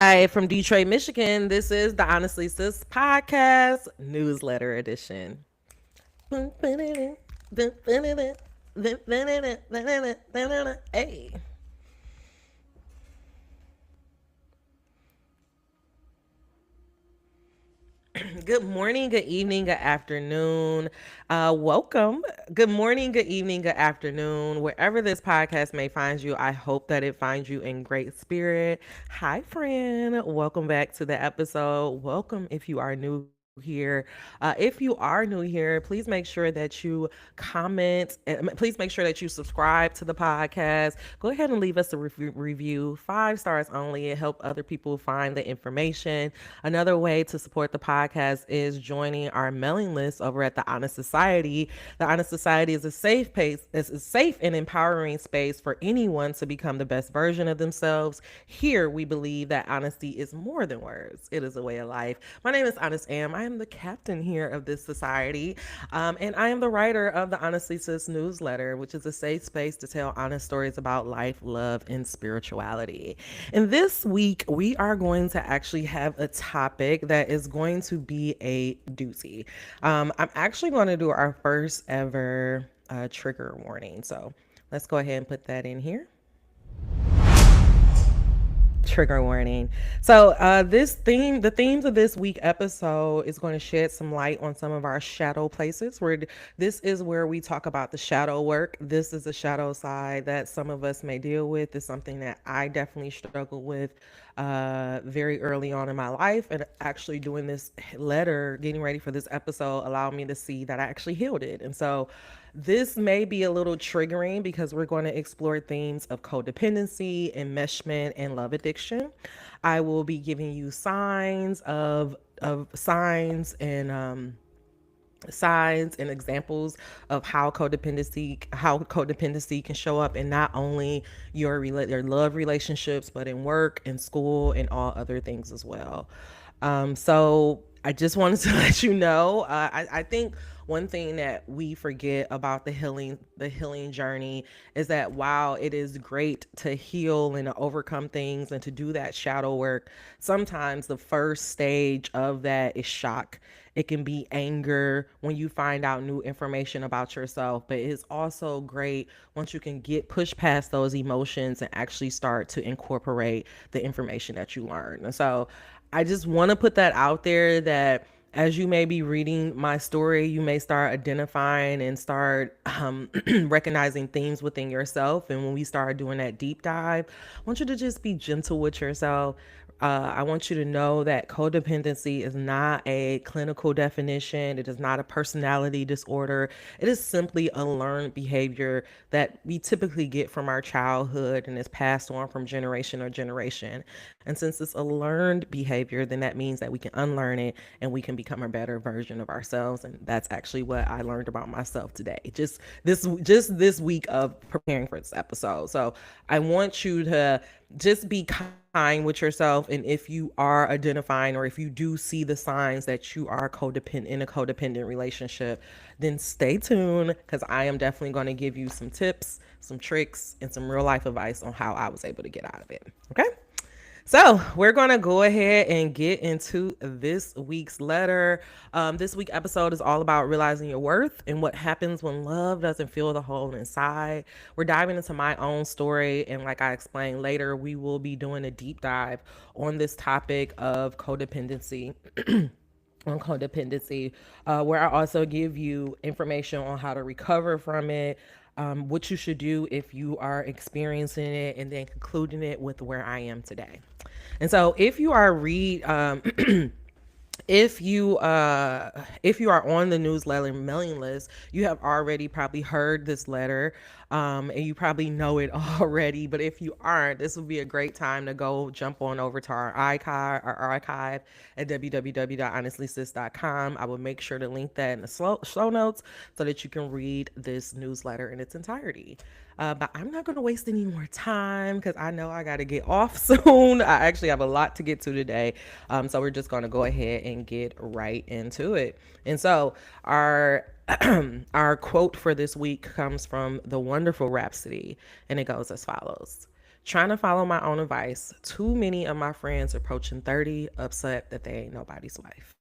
Hi from Detroit, Michigan. This is the Honestly Sis podcast newsletter edition. Hey. Good morning, good evening, good afternoon. Welcome. Good morning, good evening, good afternoon. Wherever this podcast may find you, I hope that it finds you in great spirit. Hi, friend. Welcome back to the episode. Welcome if you are new here. If you are new here, please make sure that you comment. Please make sure that you subscribe to the podcast. Go ahead and leave us a review. 5 stars only. It helps other people find the information. Another way to support the podcast is joining our mailing list over at the Honest Society. The Honest Society is a safe place, it's a safe and empowering space for anyone to become the best version of themselves. Here, we believe that honesty is more than words; it is a way of life. My name is Honest Am. I am the captain here of this society, and I am the writer of the Honestly Sis newsletter, which is a safe space to tell honest stories about life, love, and spirituality. And this week, we are going to actually have a topic that is going to be a doozy. I'm actually going to do our first ever trigger warning. So let's go ahead and put that in here. Trigger warning. So, the themes of this week episode is going to shed some light on some of our shadow places. Where this is where we talk about the shadow work. This is the shadow side that some of us may deal with. It's something that I definitely struggled with very early on in my life, and actually doing this letter, getting ready for this episode, allowed me to see that I actually healed it. And so this may be a little triggering because we're going to explore themes of codependency, enmeshment, and love addiction. I will be giving you signs and examples of how codependency can show up in not only your love relationships, but in work, in school, and all other things as well. So I just wanted to let you know. I think one thing that we forget about the healing journey is that while it is great to heal and to overcome things and to do that shadow work, sometimes the first stage of that is shock. It can be anger when you find out new information about yourself, but it's also great once you can get push past those emotions and actually start to incorporate the information that you learn. And so I just want to put that out there that as you may be reading my story, you may start identifying and start recognizing themes within yourself. And when we start doing that deep dive, I want you to just be gentle with yourself. I want you to know that codependency is not a clinical definition. It is not a personality disorder. It is simply a learned behavior that we typically get from our childhood and is passed on from generation or generation. And since it's a learned behavior, then that means that we can unlearn it and we can become a better version of ourselves. And that's actually what I learned about myself today. Just this week of preparing for this episode. So I want you to just be kind with yourself. And if you are identifying or if you do see the signs that you are codependent in a codependent relationship, then stay tuned because I am definitely going to give you some tips, some tricks, and some real life advice on how I was able to get out of it. Okay. So we're gonna go ahead and get into this week's letter. This week episode is all about realizing your worth and what happens when love doesn't fill the hole inside. We're diving into my own story, and like I explained later, we will be doing a deep dive on this topic of codependency. On codependency, where I also give you information on how to recover from it, what you should do if you are experiencing it, and then concluding it with where I am today. And so, if you are on the newsletter mailing list, you have already probably heard this letter, and you probably know it already. But if you aren't, this would be a great time to go jump on over to our archive at www.honestlysis.com. I will make sure to link that in the show notes so that you can read this newsletter in its entirety. But I'm not going to waste any more time because I know I got to get off soon. I actually have a lot to get to today. So we're just going to go ahead and get right into it. And so our quote for this week comes from the wonderful Rhapsody, and it goes as follows. Trying to follow my own advice, too many of my friends approaching 30 upset that they ain't nobody's wife.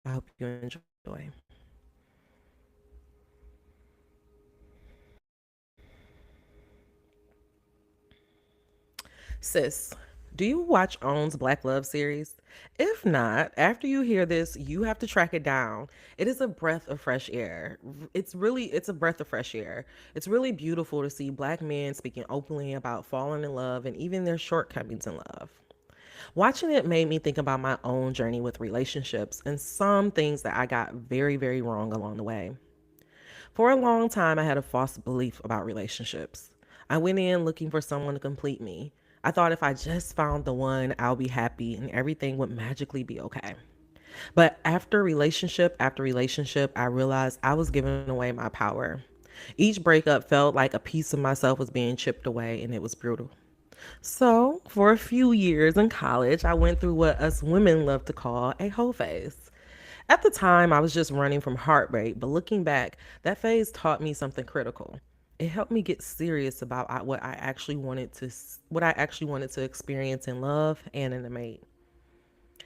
I hope you enjoy. Sis, do you watch OWN's Black Love series? If not, after you hear this, you have to track it down. It is a breath of fresh air. It's a breath of fresh air. It's really beautiful to see black men speaking openly about falling in love and even their shortcomings in love. Watching it made me think about my own journey with relationships and some things that I got very, very wrong along the way. For a long time, I had a false belief about relationships. I went in looking for someone to complete me. I thought if I just found the one, I'll be happy and everything would magically be okay. But after relationship, I realized I was giving away my power. Each breakup felt like a piece of myself was being chipped away, and it was brutal. So, for a few years in college, I went through what us women love to call a hoe phase. At the time, I was just running from heartbreak, but looking back, that phase taught me something critical. It helped me get serious about what I actually wanted to experience in love and in a mate.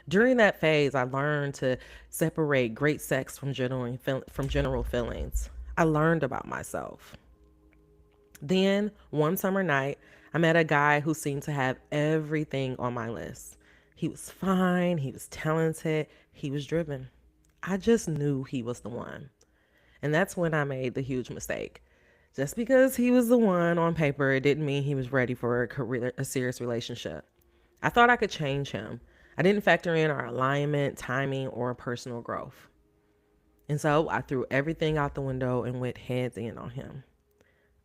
During that phase, I learned to separate great sex from general feelings. I learned about myself. Then, one summer night, I met a guy who seemed to have everything on my list. He was fine, he was talented, he was driven. I just knew he was the one. And that's when I made the huge mistake. Just because he was the one on paper, it didn't mean he was ready for a serious relationship. I thought I could change him. I didn't factor in our alignment, timing, or personal growth. And so I threw everything out the window and went heads in on him.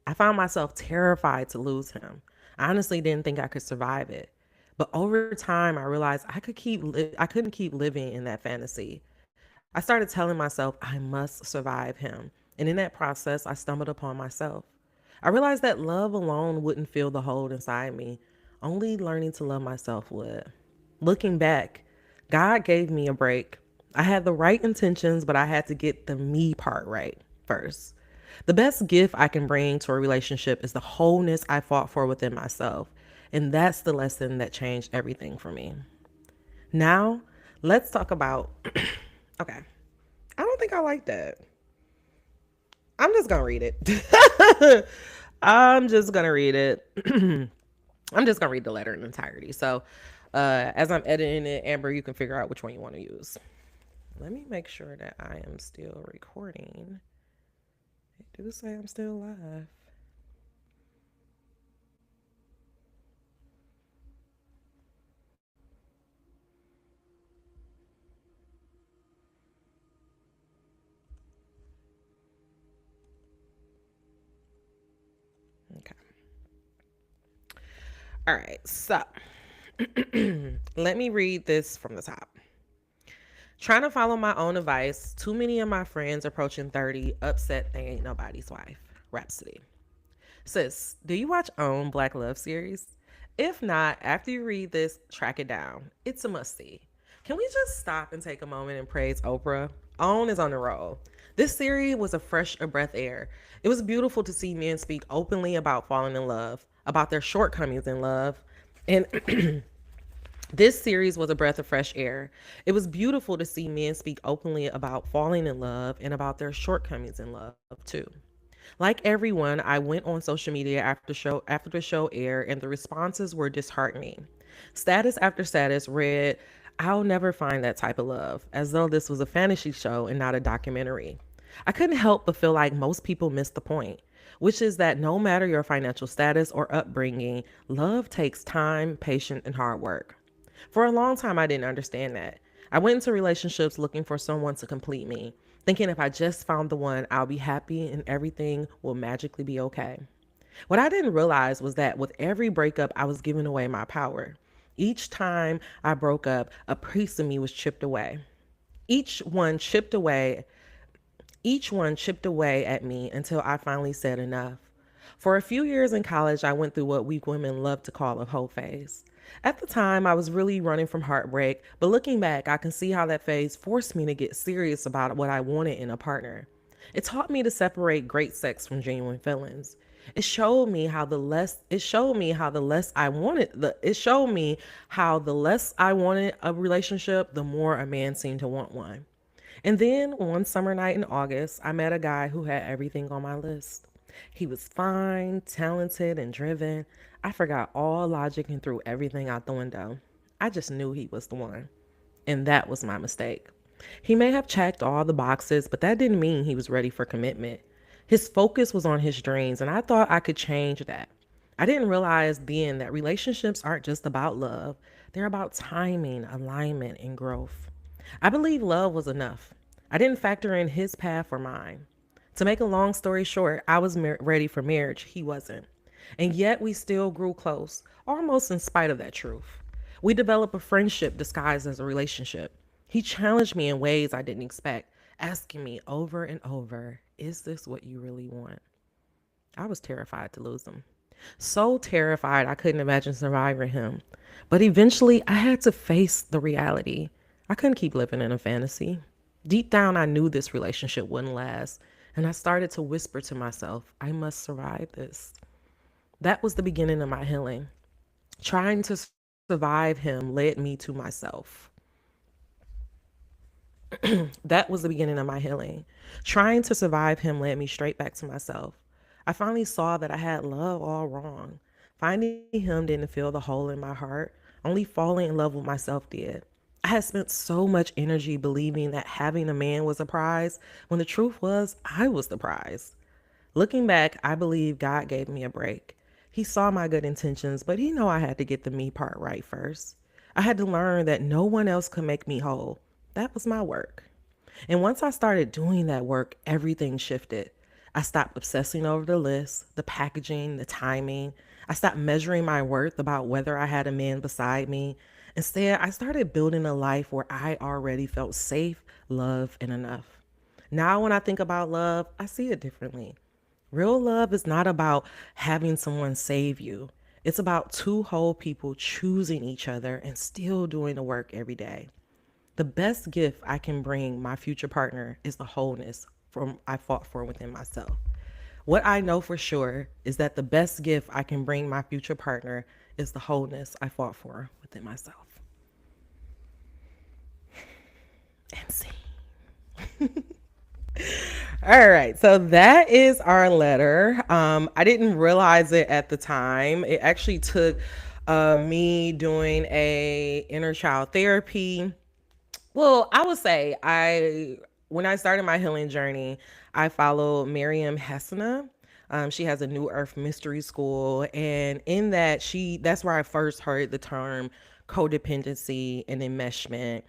I found myself terrified to lose him. I honestly didn't think I could survive it. But over time, I realized I couldn't keep living in that fantasy. I started telling myself I must survive him. And in that process, I stumbled upon myself. I realized that love alone wouldn't fill the hole inside me. Only learning to love myself would. Looking back, God gave me a break. I had the right intentions, but I had to get the me part right first. The best gift I can bring to a relationship is the wholeness I fought for within myself. And that's the lesson that changed everything for me. Now, let's talk about. Okay. I don't think I like that. I'm just going to read it. I'm just going to read it. I'm just going to read the letter in entirety. So, as I'm editing it, Amber, you can figure out which one you want to use. Let me make sure that I am still recording. I do say I'm still live. Okay. All right. So, let me read this from the top. Trying to follow my own advice, too many of my friends approaching 30 upset they ain't nobody's wife. Rhapsody. Sis, do you watch OWN Black Love series? If not, after you read this, track it down. It's a must see. Can we just stop and take a moment and praise Oprah? OWN is on the roll. This series was a breath air. It was beautiful to see men speak openly about falling in love, about their shortcomings in love, and this series was a breath of fresh air. It was beautiful to see men speak openly about falling in love and about their shortcomings in love too. Like everyone, I went on social media after the show aired and the responses were disheartening. Status after status read, "I'll never find that type of love," as though this was a fantasy show and not a documentary. I couldn't help but feel like most people missed the point, which is that no matter your financial status or upbringing, love takes time, patience, and hard work. For a long time, I didn't understand that. I went into relationships looking for someone to complete me, thinking if I just found the one, I'll be happy and everything will magically be okay. What I didn't realize was that with every breakup, I was giving away my power. Each time I broke up, a piece of me was chipped away. Each one chipped away each one chipped away at me until I finally said enough. For a few years in college, I went through what we women love to call a hoe phase. At the time, I was really running from heartbreak, but looking back, I can see how that phase forced me to get serious about what I wanted in a partner. It taught me to separate great sex from genuine feelings. It showed me how the less I wanted the it showed me how the less I wanted a relationship, the more a man seemed to want one. And then one summer night in August, I met a guy who had everything on my list. He was fine, talented, and driven. I forgot all logic and threw everything out the window. I just knew he was the one. And that was my mistake. He may have checked all the boxes, but that didn't mean he was ready for commitment. His focus was on his dreams, and I thought I could change that. I didn't realize then that relationships aren't just about love, they're about timing, alignment, and growth. I believe love was enough. I didn't factor in his path or mine. To make a long story short, I was ready for marriage. He wasn't. And yet we still grew close, almost in spite of that truth. We developed a friendship disguised as a relationship. He challenged me in ways I didn't expect, asking me over and over, is this what you really want? I was terrified to lose him. So terrified I couldn't imagine surviving him. But eventually I had to face the reality. I couldn't keep living in a fantasy. Deep down, I knew this relationship wouldn't last. And I started to whisper to myself, I must survive this. That was the beginning of my healing. Trying to survive him led me to myself. That was the beginning of my healing. Trying to survive him led me straight back to myself. I finally saw that I had love all wrong. Finding him didn't fill the hole in my heart. Only falling in love with myself did. I had spent so much energy believing that having a man was a prize when the truth was I was the prize. Looking back, I believe God gave me a break. He saw my good intentions, but he knew I had to get the me part right first. I had to learn that no one else could make me whole. That was my work. And once I started doing that work, everything shifted. I stopped obsessing over the list, the packaging, the timing. I stopped measuring my worth about whether I had a man beside me. Instead, I started building a life where I already felt safe, loved, and enough. Now, when I think about love, I see it differently. Real love is not about having someone save you. It's about two whole people choosing each other and still doing the work every day. The best gift I can bring my future partner is the wholeness from I fought for within myself. What I know for sure is that the best gift I can bring my future partner is the wholeness I fought for within myself. And see. All right, so that is our letter. I didn't realize it at the time. It actually took me doing a inner child therapy. Well, I would say I when I started my healing journey, I followed Miriam Hessena. She has a New Earth Mystery School, and in that that's where I first heard the term codependency and enmeshment.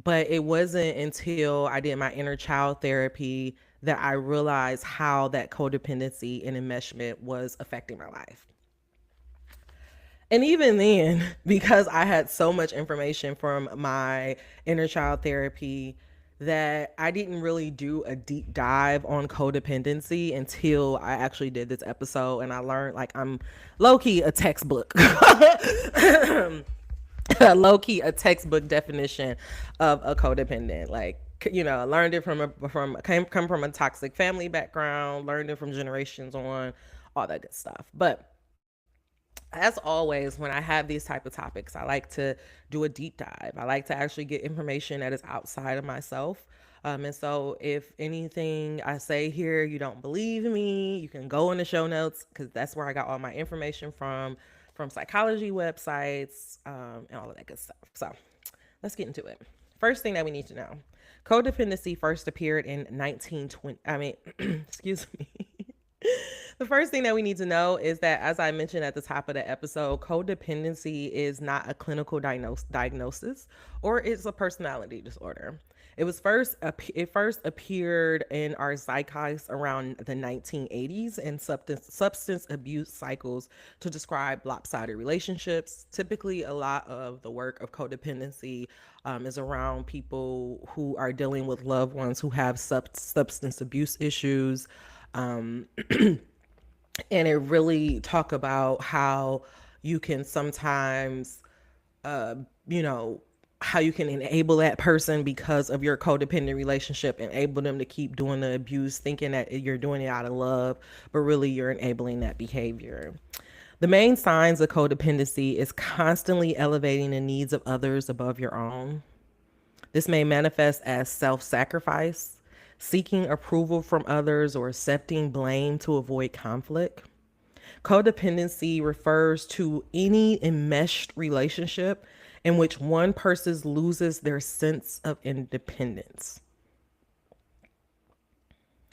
But it wasn't until I did my inner child therapy that I realized how that codependency and enmeshment was affecting my life. And even then, because I had so much information from my inner child therapy, that I didn't really do a deep dive on codependency until I actually did this episode and I learned like I'm low key a textbook. Low key a textbook definition of a codependent. Like, I learned it come from a toxic family background, learned it from generations on, all that good stuff. But as always, when I have these type of topics, I like to do a deep dive. I like to actually get information that is outside of myself. And so if anything I say here, you don't believe me, you can go in the show notes because that's where I got all my information from psychology websites, and all of that good stuff. So let's get into it. First thing that we need to know. Codependency first appeared in 1920. Excuse me. The first thing that we need to know is that, as I mentioned at the top of the episode, codependency is not a clinical diagnosis or it's a personality disorder. It first appeared in our zeitgeist around the 1980s and substance abuse cycles to describe lopsided relationships. Typically, a lot of the work of codependency is around people who are dealing with loved ones who have substance abuse issues. Um, and it really talk about how you can sometimes, uh, you know, how you can enable that person because of your codependent relationship, enable them to keep doing the abuse, thinking that you're doing it out of love, but really you're enabling that behavior. The main signs of codependency is constantly elevating the needs of others above your own. This may manifest as self sacrifice, seeking approval from others, or accepting blame to avoid conflict. Codependency refers to any enmeshed relationship in which one person loses their sense of independence.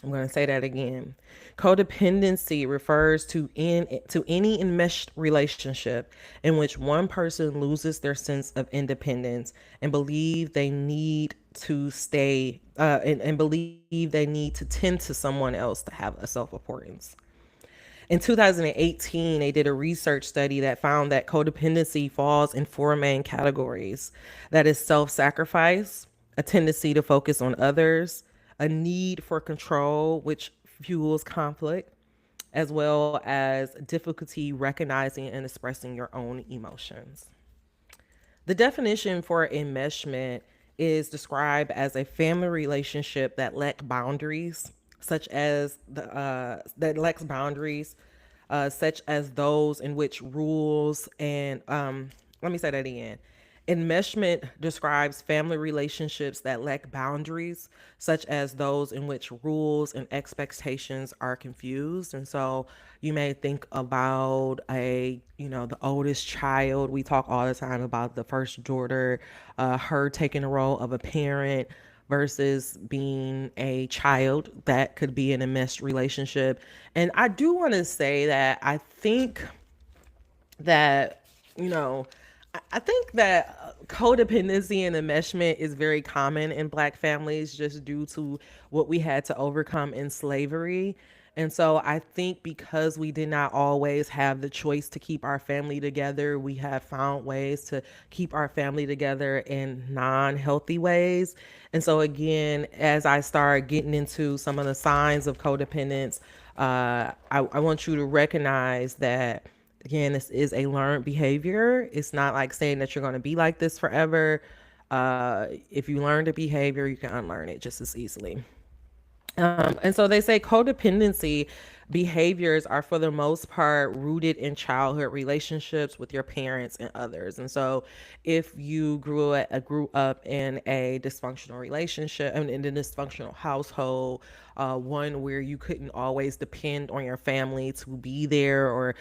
I'm going to say that again. Codependency refers to any enmeshed relationship in which one person loses their sense of independence and believe they need to stay and believe they need to tend to someone else to have a self-importance. In 2018, they did a research study that found that codependency falls in four main categories. That is self sacrifice, a tendency to focus on others, a need for control, which fuels conflict, as well as difficulty recognizing and expressing your own emotions. The definition for enmeshment is described as a family relationship that lacks boundaries, such as those in which rules and let me say that again. Enmeshment describes family relationships that lack boundaries, such as those in which rules and expectations are confused. And so you may think about the oldest child. We talk all the time about the first daughter, her taking the role of a parent versus being a child that could be in a messed relationship. And I do want to say that that, you know, I think that codependency and enmeshment is very common in Black families just due to what we had to overcome in slavery. And so I think because we did not always have the choice to keep our family together, we have found ways to keep our family together in non healthy ways. And so, again, as I start getting into some of the signs of codependence, I want you to recognize that, again, this is a learned behavior. It's not like saying that you're going to be like this forever. If you learn the behavior, you can unlearn it just as easily. And so they say codependency behaviors are for the most part rooted in childhood relationships with your parents and others. And so if you grew up in a dysfunctional relationship and in a dysfunctional household, one where you couldn't always depend on your family to be there, or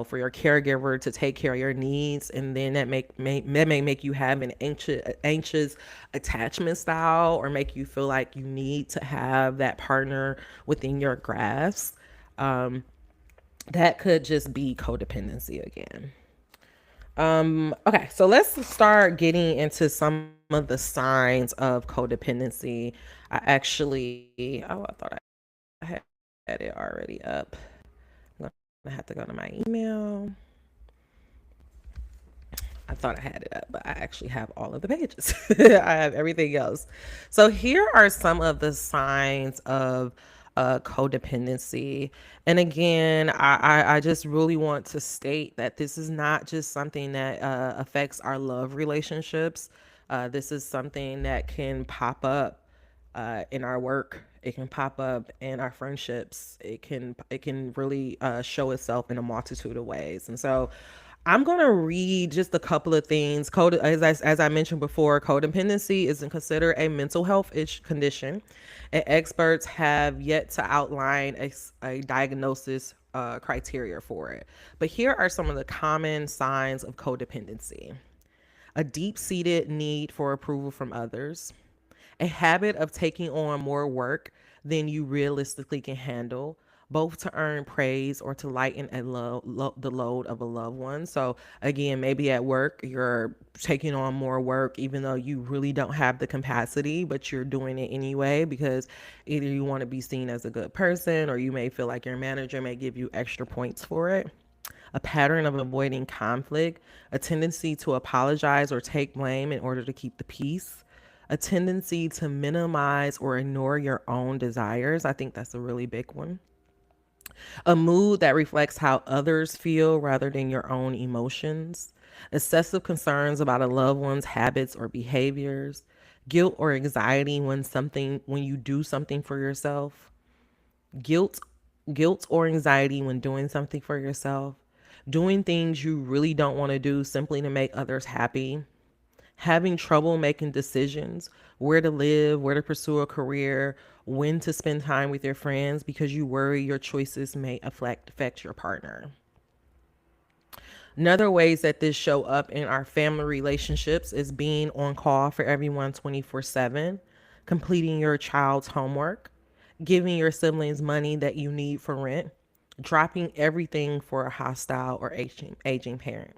for your caregiver to take care of your needs, and then that may make you have an anxious attachment style, or make you feel like you need to have that partner within your grasp. That could just be codependency again. Okay, so let's start getting into some of the signs of codependency. I thought I had it already up. I'm gonna have to go to my email. I thought I had it up, but I actually have all of the pages. I have everything else. So here are some of the signs of codependency. And again, I just really want to state that this is not just something that affects our love relationships. This is something that can pop up in our work. It can pop up in our friendships. It can really show itself in a multitude of ways. And so I'm gonna read just a couple of things. As I mentioned before, codependency is considered a mental health condition, and experts have yet to outline a diagnosis criteria for it. But here are some of the common signs of codependency: a deep-seated need for approval from others, a habit of taking on more work than you realistically can handle, both to earn praise or to lighten the load of a loved one. So, again, maybe at work, you're taking on more work, even though you really don't have the capacity, but you're doing it anyway because either you want to be seen as a good person, or you may feel like your manager may give you extra points for it. A pattern of avoiding conflict, a tendency to apologize or take blame in order to keep the peace, a tendency to minimize or ignore your own desires. I think that's a really big one. A mood that reflects how others feel rather than your own emotions. excessive concerns about a loved one's habits or behaviors, guilt or anxiety when you do something for yourself, guilt guilt or anxiety when doing something for yourself, doing things you really don't want to do simply to make others happy, having trouble making decisions, where to live, where to pursue a career, when to spend time with your friends because you worry your choices may affect your partner. Another ways that this show up in our family relationships is being on call for everyone 24/7, completing your child's homework, giving your siblings money that you need for rent, dropping everything for a hostile or aging parent.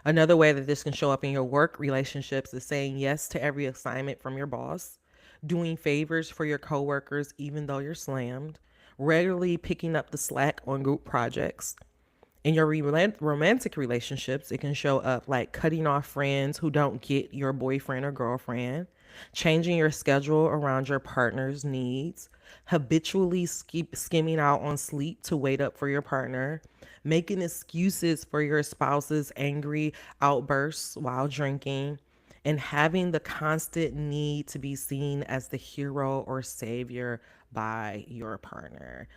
Another way that this can show up in your work relationships is saying yes to every assignment from your boss, doing favors for your coworkers even though you're slammed, regularly picking up the slack on group projects. In your romantic relationships, it can show up like cutting off friends who don't get your boyfriend or girlfriend, changing your schedule around your partner's needs, habitually skimming out on sleep to wait up for your partner, making excuses for your spouse's angry outbursts while drinking, and having the constant need to be seen as the hero or savior by your partner.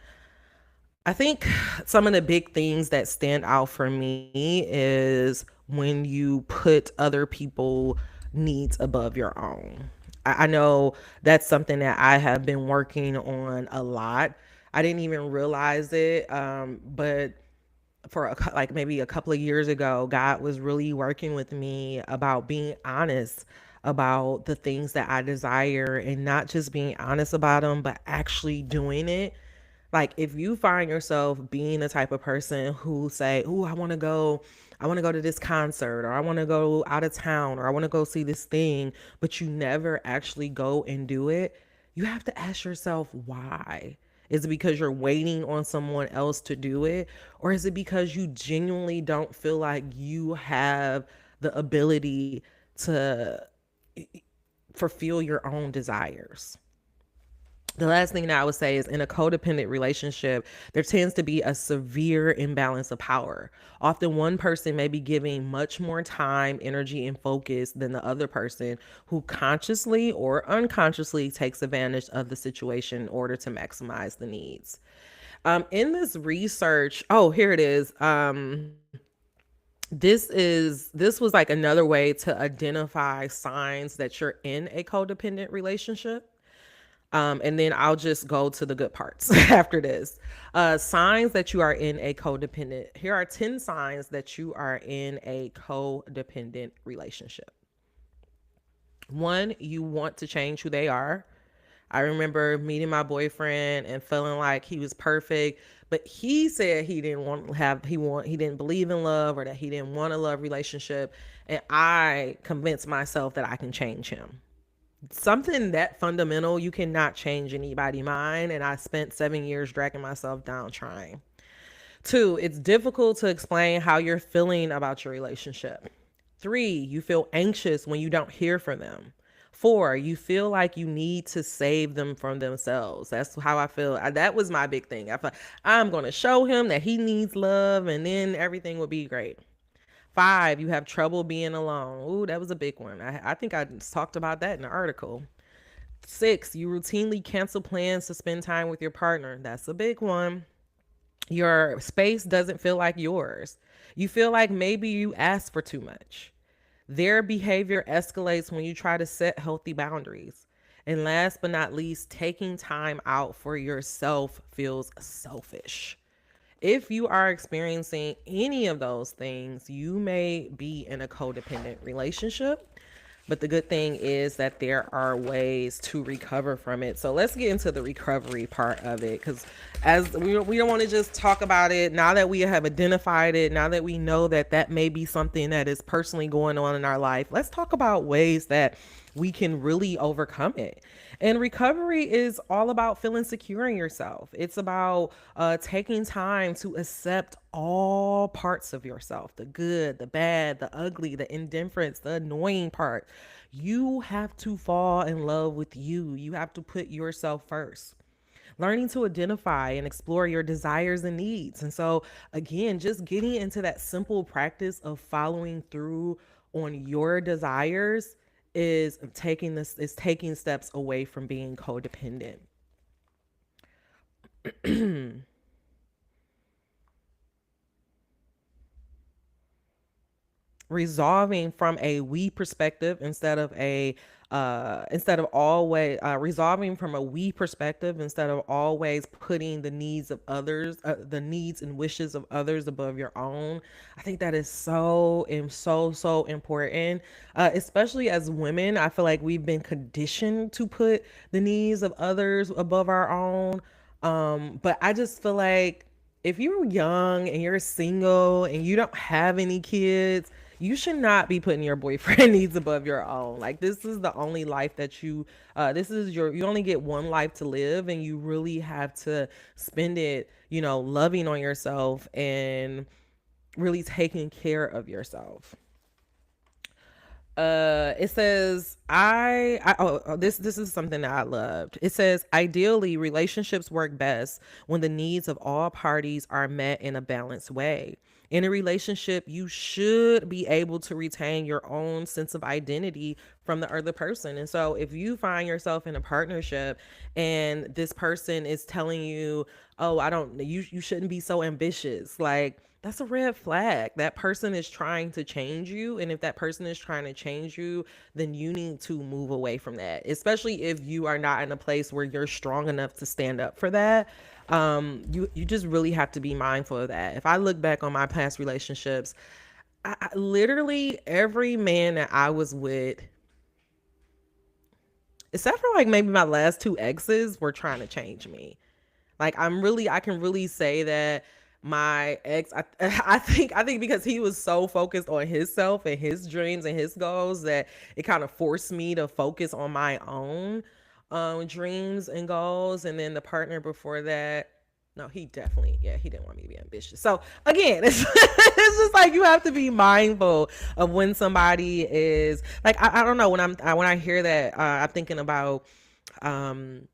I think some of the big things that stand out for me is when you put other people needs above your own. I know that's something that I have been working on a lot. I didn't even realize it, but like maybe a couple of years ago, God was really working with me about being honest about the things that I desire and not just being honest about them, but actually doing it. Like if you find yourself being the type of person who say, "Oh, I want to go to this concert or I want to go out of town or I want to go see this thing," but you never actually go and do it, you have to ask yourself why. Is it because you're waiting on someone else to do it? Or is it because you genuinely don't feel like you have the ability to fulfill your own desires? The last thing that I would say is in a codependent relationship, there tends to be a severe imbalance of power. Often, one person may be giving much more time, energy, and focus than the other person who consciously or unconsciously takes advantage of the situation in order to maximize the needs. In this research, oh, here it is. This was like another way to identify signs that you're in a codependent relationship. And then I'll just go to the good parts after this. Signs that you are in a codependent. Here are 10 signs that you are in a codependent relationship. One, you want to change who they are. I remember meeting my boyfriend and feeling like he was perfect, but he said he didn't want to have he didn't believe in love or that he didn't want a love relationship, and I convinced myself that I can change him. Something that fundamental, you cannot change anybody's mind, and I spent 7 years dragging myself down trying. Two, it's difficult to explain how you're feeling about your relationship. Three, you feel anxious when you don't hear from them. Four, you feel like you need to save them from themselves. That's how I feel. That was my big thing. I felt I'm going to show him that he needs love and then everything will be great. Five, you have trouble being alone. Ooh, that was a big one. I think I talked about that in the article. Six, you routinely cancel plans to spend time with your partner. That's a big one. Your space doesn't feel like yours. You feel like maybe you asked for too much. Their behavior escalates when you try to set healthy boundaries. And last but not least, taking time out for yourself feels selfish. If you are experiencing any of those things, you may be in a codependent relationship. But the good thing is that there are ways to recover from it. So let's get into the recovery part of it, because as we don't want to just talk about it now that we have identified it, now that we know that that may be something that is personally going on in our life. Let's talk about ways that we can really overcome it. And recovery is all about feeling secure in yourself. It's about taking time to accept all parts of yourself, the good, the bad, the ugly, the indifference, the annoying part. You have to fall in love with you. You have to put yourself first. learning to identify and explore your desires and needs. And so, again, just getting into that simple practice of following through on your desires is taking steps away from being codependent. Resolving from a we perspective instead of always resolving from a we perspective instead of always putting the needs and wishes of others above your own. I think that is so important, especially as women. I feel like we've been conditioned to put the needs of others above our own. But I just feel like if you're young and you're single and you don't have any kids, you should not be putting your boyfriend needs above your own. Like, this is the only life that you only get one life to live, and you really have to spend it, loving on yourself and really taking care of yourself. It says this is something that I loved. It says ideally relationships work best when the needs of all parties are met in a balanced way. In a relationship, you should be able to retain your own sense of identity from the other person. And so if you find yourself in a partnership and this person is telling you, "Oh, I don't you shouldn't be so ambitious." Like, that's a red flag. That person is trying to change you. And if that person is trying to change you, then you need to move away from that, especially if you are not in a place where you're strong enough to stand up for that. You just really have to be mindful of that. If I look back on my past relationships, I literally every man that I was with, except for like maybe my last two exes, were trying to change me. Like, I can really say that my ex, I think because he was so focused on himself and his dreams and his goals that it kind of forced me to focus on my own dreams and goals. And then the partner before that, no, he didn't want me to be ambitious. So again, it's just like you have to be mindful of when somebody is like, I don't know, when I hear that, I'm thinking about, um,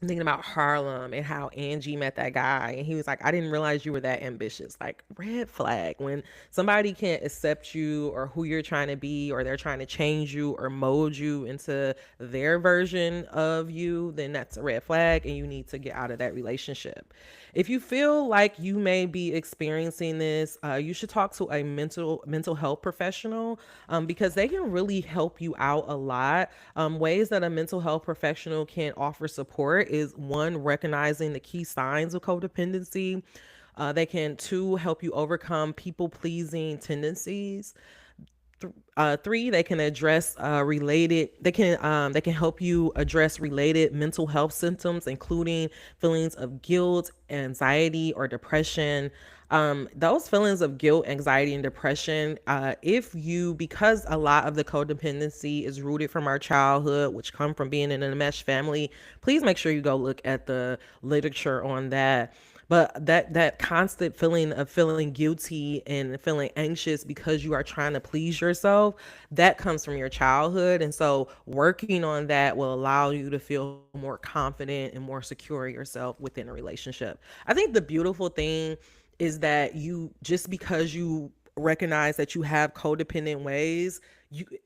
I'm thinking about Harlem and how Angie met that guy, and he was like, "I didn't realize you were that ambitious." Like, red flag. When somebody can't accept you or who you're trying to be, or they're trying to change you or mold you into their version of you, then that's a red flag, and you need to get out of that relationship. If you feel like you may be experiencing this, you should talk to a mental health professional, because they can really help you out a lot. Ways that a mental health professional can offer support is one, recognizing the key signs of codependency. They can two, help you overcome people pleasing tendencies. Three, they can address related. They can help you address related mental health symptoms, including feelings of guilt, anxiety, or depression. Those feelings of guilt, anxiety, and depression, if you because a lot of the codependency is rooted from our childhood, which come from being in an enmeshed family, please make sure you go look at the literature on that. But that constant feeling of feeling guilty and feeling anxious because you are trying to please yourself, that comes from your childhood. And so working on that will allow you to feel more confident and more secure yourself within a relationship. I think the beautiful thing is that you, just because you recognize that you have codependent ways,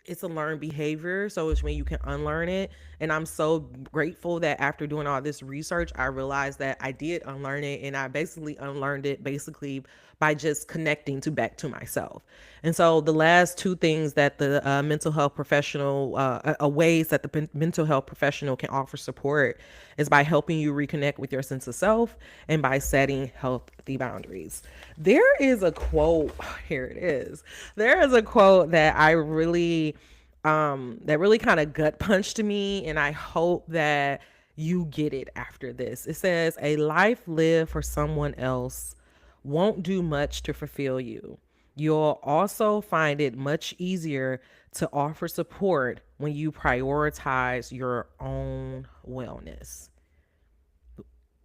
it's a learned behavior, so it's when you can unlearn it. And I'm so grateful that after doing all this research, I realized that I did unlearn it, and I basically unlearned it basically by just connecting to back to myself. And so the last two things that the mental health professional ways that the mental health professional can offer support is by helping you reconnect with your sense of self and by setting healthy boundaries. There is a quote, here it is. There is a quote that that really kind of gut punched me, and I hope that you get it after this. It says, "A life lived for someone else won't do much to fulfill you. You'll also find it much easier to offer support when you prioritize your own wellness."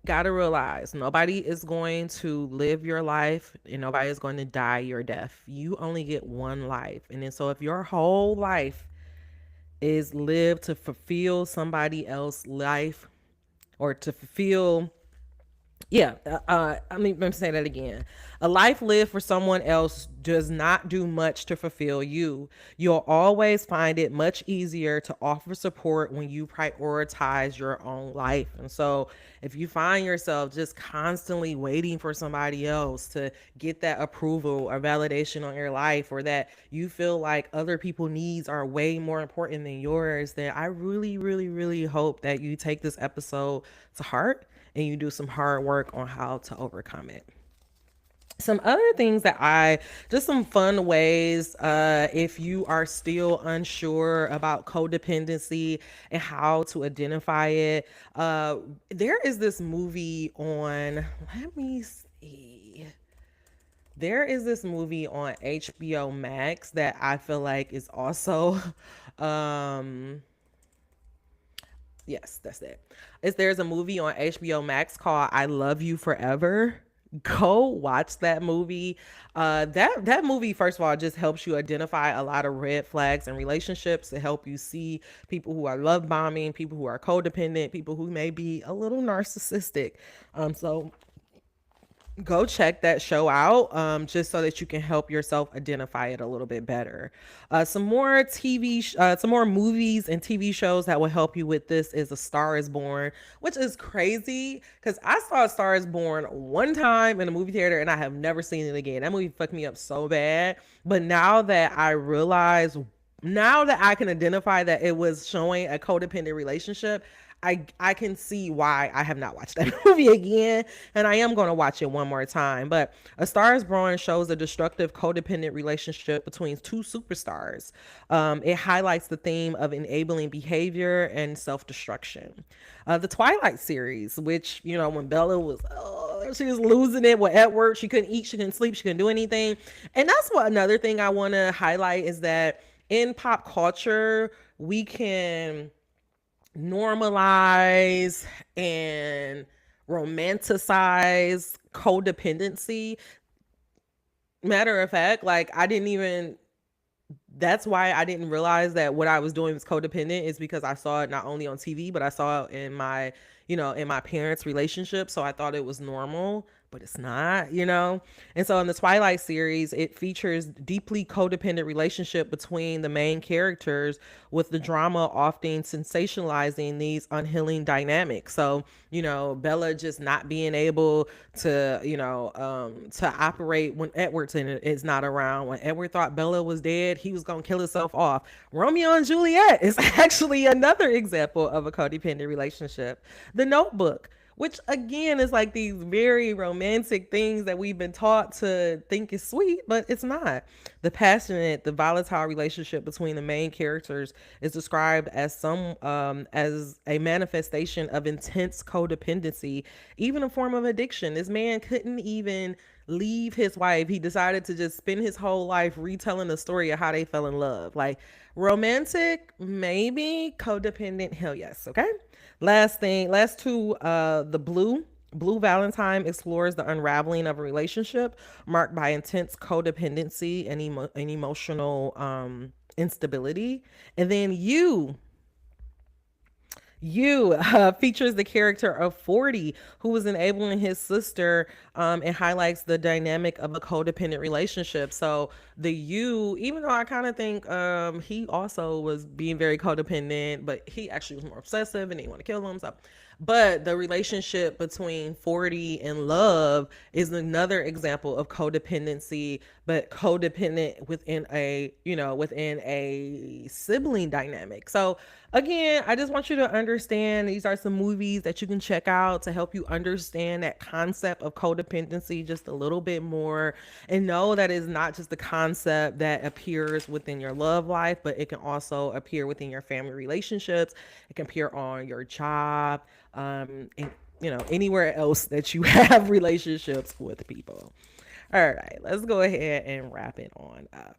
Gotta realize nobody is going to live your life and nobody is going to die your death. You only get one life. And then so if your whole life is lived to fulfill somebody else's life, or to fulfill. Yeah, let me say that again. A life lived for someone else does not do much to fulfill you. You'll always find it much easier to offer support when you prioritize your own life. And so, if you find yourself just constantly waiting for somebody else to get that approval or validation on your life, or that you feel like other people's needs are way more important than yours, then I really, really, really hope that you take this episode to heart and you do some hard work on how to overcome it. Some other things that just some fun ways, if you are still unsure about codependency and how to identify it, there is this movie on, let me see. There is this movie on HBO Max that I feel like is also, um, yes, that's it. There's a movie on HBO Max called I Love You Forever. Go watch that movie. That movie, first of all, just helps you identify a lot of red flags in relationships to help you see people who are love bombing, people who are codependent, people who may be a little narcissistic. So go check that show out, just so that you can help yourself identify it a little bit better. Some more movies and TV shows that will help you with this is A Star Is Born, which is crazy because I saw A Star Is Born one time in a movie theater and I have never seen it again. That movie fucked me up so bad. But now that I can identify that it was showing a codependent relationship, I can see why I have not watched that movie again, and I am going to watch it one more time. But A Star Is Born shows a destructive codependent relationship between two superstars. It highlights the theme of enabling behavior and self-destruction. The Twilight series, which, when Bella was, she was losing it with Edward, she couldn't eat, she couldn't sleep, she couldn't do anything. And that's what another thing I want to highlight is that in pop culture, we can normalize and romanticize codependency. Matter of fact, like that's why I didn't realize that what I was doing was codependent, is because I saw it not only on TV, but I saw it in my parents' relationship. So I thought it was normal, but it's not. And so in the Twilight series, it features deeply codependent relationship between the main characters, with the drama often sensationalizing these unhealing dynamics. So, Bella just not being able to operate when Edward is not around. When Edward thought Bella was dead, he was going to kill himself off. Romeo and Juliet is actually another example of a codependent relationship. The Notebook, which again is like these very romantic things that we've been taught to think is sweet, but it's not. The volatile relationship between the main characters is described as as a manifestation of intense codependency, even a form of addiction. This man couldn't even leave his wife. He decided to just spend his whole life retelling the story of how they fell in love. Like, romantic, maybe. Codependent, hell yes. Okay. Last two, the Blue Valentine explores the unraveling of a relationship marked by intense codependency and emotional instability. And then features the character of 40, who was enabling his sister, and highlights the dynamic of a codependent relationship. So even though I kind of think he also was being very codependent, but he actually was more obsessive and he wanted to kill himself. But the relationship between 40 and Love is another example of codependency, but codependent within a sibling dynamic. So again, I just want you to understand these are some movies that you can check out to help you understand that concept of codependency just a little bit more, and know that it's not just the concept that appears within your love life, but it can also appear within your family relationships. It can appear on your job, and anywhere else that you have relationships with people. All right, let's go ahead and wrap it on up.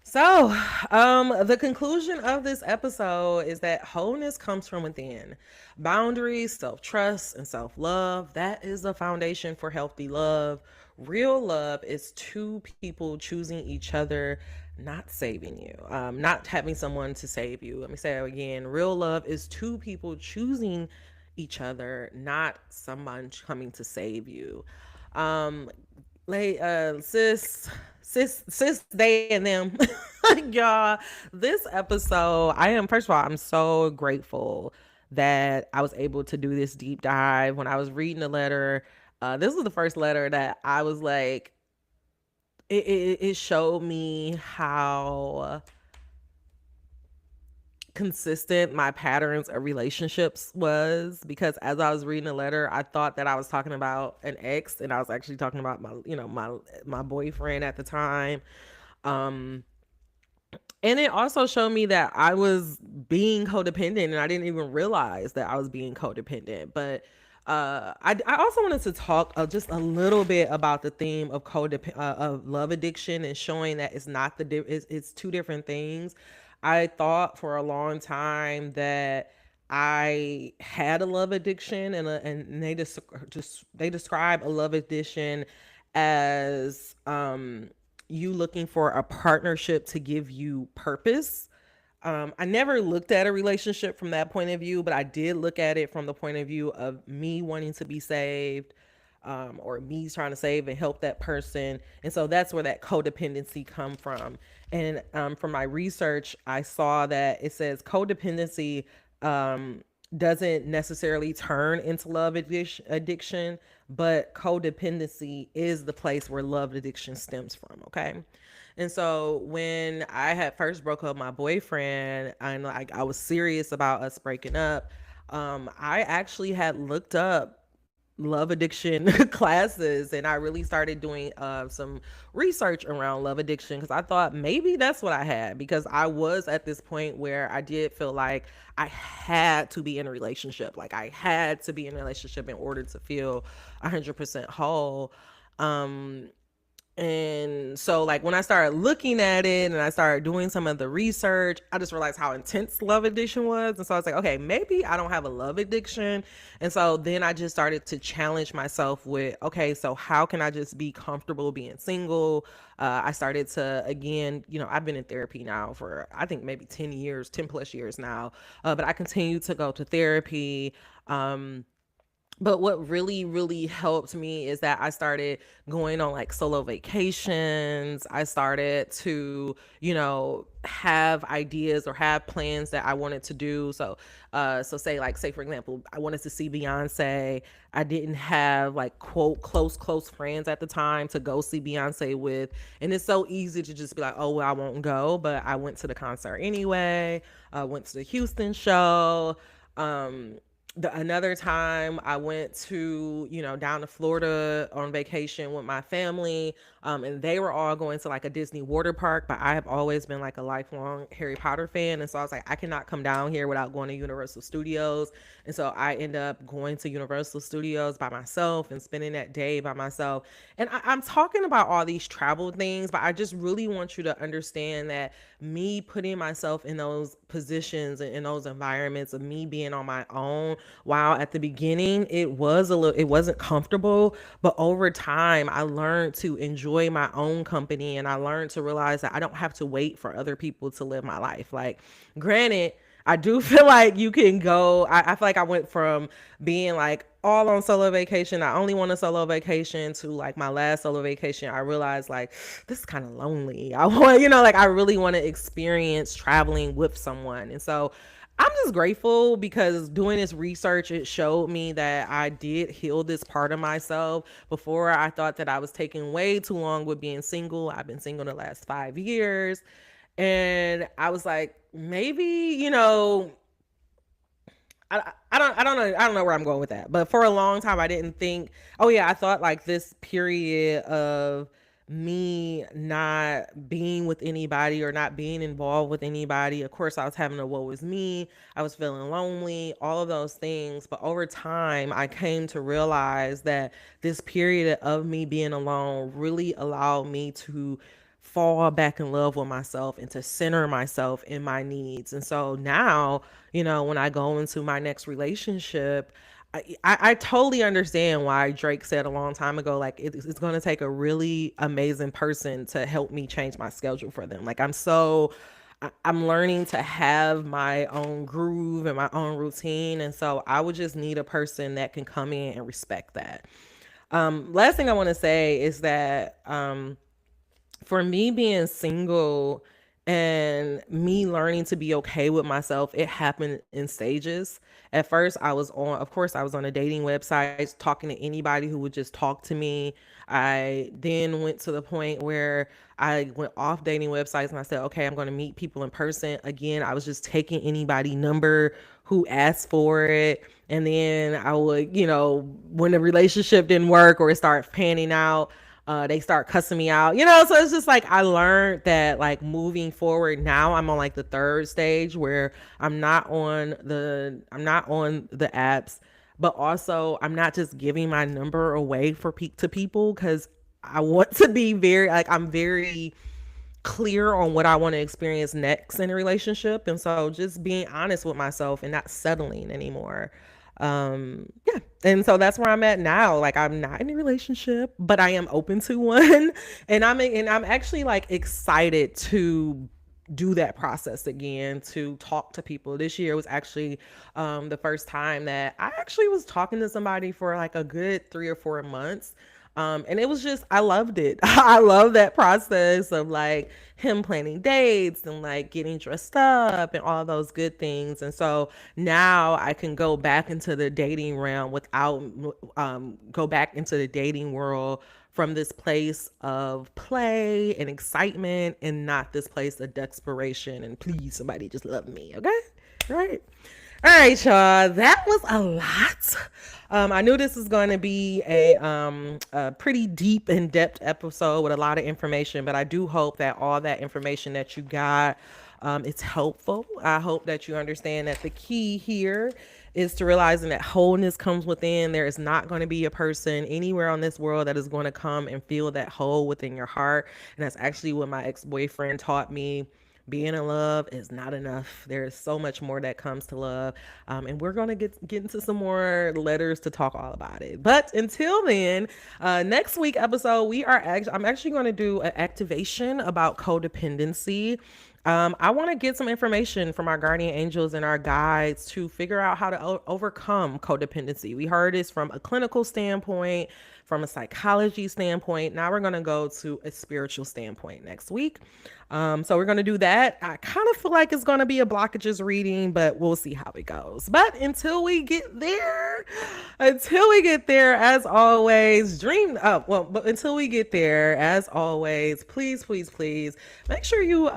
So, the conclusion of this episode is that wholeness comes from within. Boundaries, self-trust, and self-love, that is the foundation for healthy love. Real love is two people choosing each other, not saving you, not having someone to save you. Let me say it again. Real love is two people choosing each other, not someone coming to save you. Um, sis, they and them, y'all. This episode, I am first of all, I'm so grateful that I was able to do this deep dive. When I was reading the letter, this was the first letter that I was like, it showed me how consistent my patterns of relationships was, because as I was reading the letter, I thought that I was talking about an ex, and I was actually talking about my boyfriend at the time. um and it also showed me that I was being codependent, and I didn't even realize that I was being codependent. But I also wanted to talk just a little bit about the theme of of love addiction, and showing that it's not it's two different things. I thought for a long time that I had a love addiction, and they describe a love addiction as you looking for a partnership to give you purpose. I never looked at a relationship from that point of view, but I did look at it from the point of view of me wanting to be saved, or me trying to save and help that person. And so that's where that codependency come from. And from my research, I saw that it says codependency doesn't necessarily turn into addiction, but codependency is the place where love addiction stems from. Okay. And so when I had first broke up with my boyfriend, and like I was serious about us breaking up, I actually had looked up love addiction classes, and I really started doing some research around love addiction, because I thought maybe that's what I had, because I was at this point where I did feel like I had to be in a relationship, like I had to be in a relationship in order to feel 100% whole. um and so, like, when I started looking at it and I started doing some of the research, I just realized how intense love addiction was. And so I was like, okay, maybe I don't have a love addiction. And so then I just started to challenge myself with, okay, so how can I just be comfortable being single? I started to, again, I've been in therapy now for, I think, maybe 10 years, 10 plus years now. But I continue to go to therapy. But what really, really helped me is that I started going on like solo vacations. I started to, have ideas or have plans that I wanted to do. So say for example, I wanted to see Beyonce. I didn't have like quote close friends at the time to go see Beyonce with, and it's so easy to just be like, oh well, I won't go. But I went to the concert anyway. I went to the Houston show. Another time I went to, down to Florida on vacation with my family, and they were all going to like a Disney water park, but I have always been like a lifelong Harry Potter fan. And so I was like, I cannot come down here without going to Universal Studios. And so I end up going to Universal Studios by myself and spending that day by myself. And I'm talking about all these travel things, but I just really want you to understand that me putting myself in those positions and in those environments of me being on my own, while at the beginning it wasn't comfortable, but over time I learned to enjoy my own company, and I learned to realize that I don't have to wait for other people to live my life. Like, granted, I do feel like you can go. I feel like I went from being like all on solo vacation. I only want a solo vacation to like my last solo vacation. I realized like this is kind of lonely. I want, like I really want to experience traveling with someone. And so I'm just grateful because doing this research, it showed me that I did heal this part of myself. Before, I thought that I was taking way too long with being single. I've been single the last 5 years. And I was like, maybe, I don't know where I'm going with that. But for a long time, I didn't think, oh yeah, I thought like this period of me not being with anybody or not being involved with anybody. Of course, I was having a woe is me. I was feeling lonely, all of those things. But over time, I came to realize that this period of me being alone really allowed me to fall back in love with myself and to center myself in my needs. And so now, when I go into my next relationship, I totally understand why Drake said a long time ago, like it's going to take a really amazing person to help me change my schedule for them. Like I'm learning to have my own groove and my own routine, and so I would just need a person that can come in and respect that. Last thing I want to say is that for me being single and me learning to be okay with myself, it happened in stages. At first, of course, I was on a dating website talking to anybody who would just talk to me. I then went to the point where I went off dating websites and I said, okay, I'm going to meet people in person. Again, I was just taking anybody number who asked for it. And then I would, when the relationship didn't work or it started panning out, they start cussing me out, so it's just like I learned that, like, moving forward now I'm on like the third stage where I'm not on the apps, but also I'm not just giving my number away to people, because I want to be I'm very clear on what I want to experience next in a relationship. And so just being honest with myself and not settling anymore. Yeah. And so that's where I'm at now. Like, I'm not in a relationship, but I am open to one. And I'm actually like excited to do that process again, to talk to people. This year was actually the first time that I actually was talking to somebody for like a good 3 or 4 months. And it was just, I loved it. I love that process of like him planning dates and like getting dressed up and all those good things. And so now I can go back into the dating realm go back into the dating world from this place of play and excitement, and not this place of desperation and please somebody just love me. Okay. Right. All right, y'all. That was a lot. I knew this was going to be a pretty deep, in-depth episode with a lot of information, but I do hope that all that information that you got, it's helpful. I hope that you understand that the key here is to realizing that wholeness comes within. There is not going to be a person anywhere on this world that is going to come and feel that hole within your heart. And that's actually what my ex-boyfriend taught me. Being in love is not enough. There is so much more that comes to love. And we're going to get into some more letters to talk all about it. But until then, next week episode, I'm actually going to do an activation about codependency. I want to get some information from our guardian angels and our guides to figure out how to overcome codependency. We heard this from a clinical standpoint, from a psychology standpoint. Now we're going to go to a spiritual standpoint next week. So we're going to do that. I kind of feel like it's going to be a blockages reading, but we'll see how it goes. But until we get there, as always, until we get there, as always, please, please, please make sure you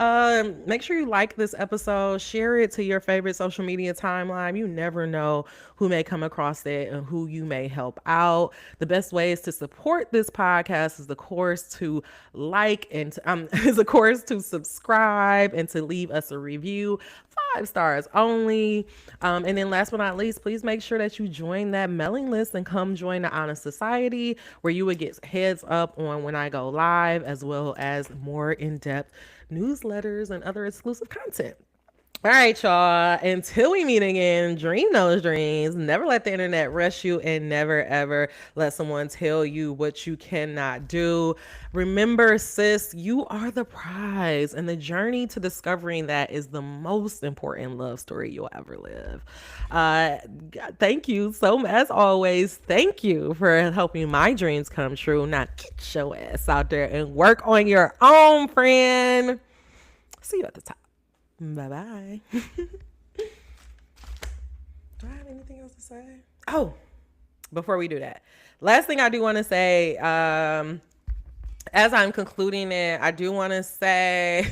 like this episode, share it to your favorite social media timeline. You never know who may come across it and who you may help out. The best way is to support this podcast is, of course, to like and is, of course, to subscribe and to leave us a review. 5 stars only. And then last but not least, please make sure that you join that mailing list and come join the Honest Society, where you would get heads up on when I go live, as well as more in-depth newsletters and other exclusive content. All right, y'all. Until we meet again, dream those dreams. Never let the internet rush you, and never, ever let someone tell you what you cannot do. Remember, sis, you are the prize, and the journey to discovering that is the most important love story you'll ever live. Thank you so much. As always, thank you for helping my dreams come true. Now get your ass out there and work on your own, friend. See you at the top. Bye bye. Do I have anything else to say? Oh, before we do that, last thing I do want to say, as I'm concluding it, I do want to say,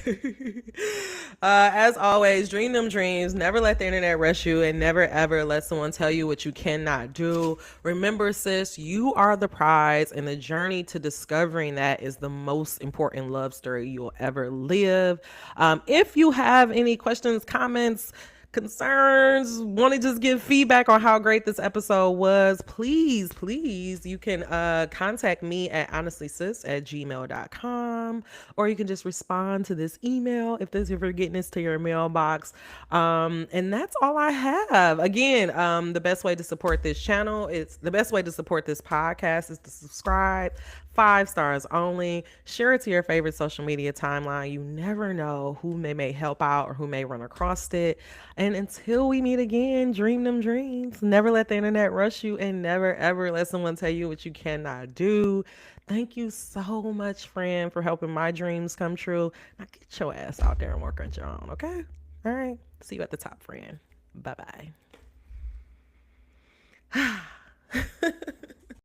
as always, dream them dreams. Never let the internet rush you, and never ever let someone tell you what you cannot do. Remember, sis, you are the prize, and the journey to discovering that is the most important love story you'll ever live. If you have any questions, comments, concerns, want to just give feedback on how great this episode was, please, you can contact me at honestlysis@gmail.com, or you can just respond to this email if you're getting this to your mailbox. And that's all I have. Again, the best way to support this channel, it's the best way to support this podcast is to subscribe. 5 stars only. Share it to your favorite social media timeline. You never know who may help out or who may run across it. And until we meet again, dream them dreams. Never let the internet rush you, and never ever let someone tell you what you cannot do. Thank you so much, friend, for helping my dreams come true. Now get your ass out there and work on your own, okay? All right. See you at the top, friend. Bye bye.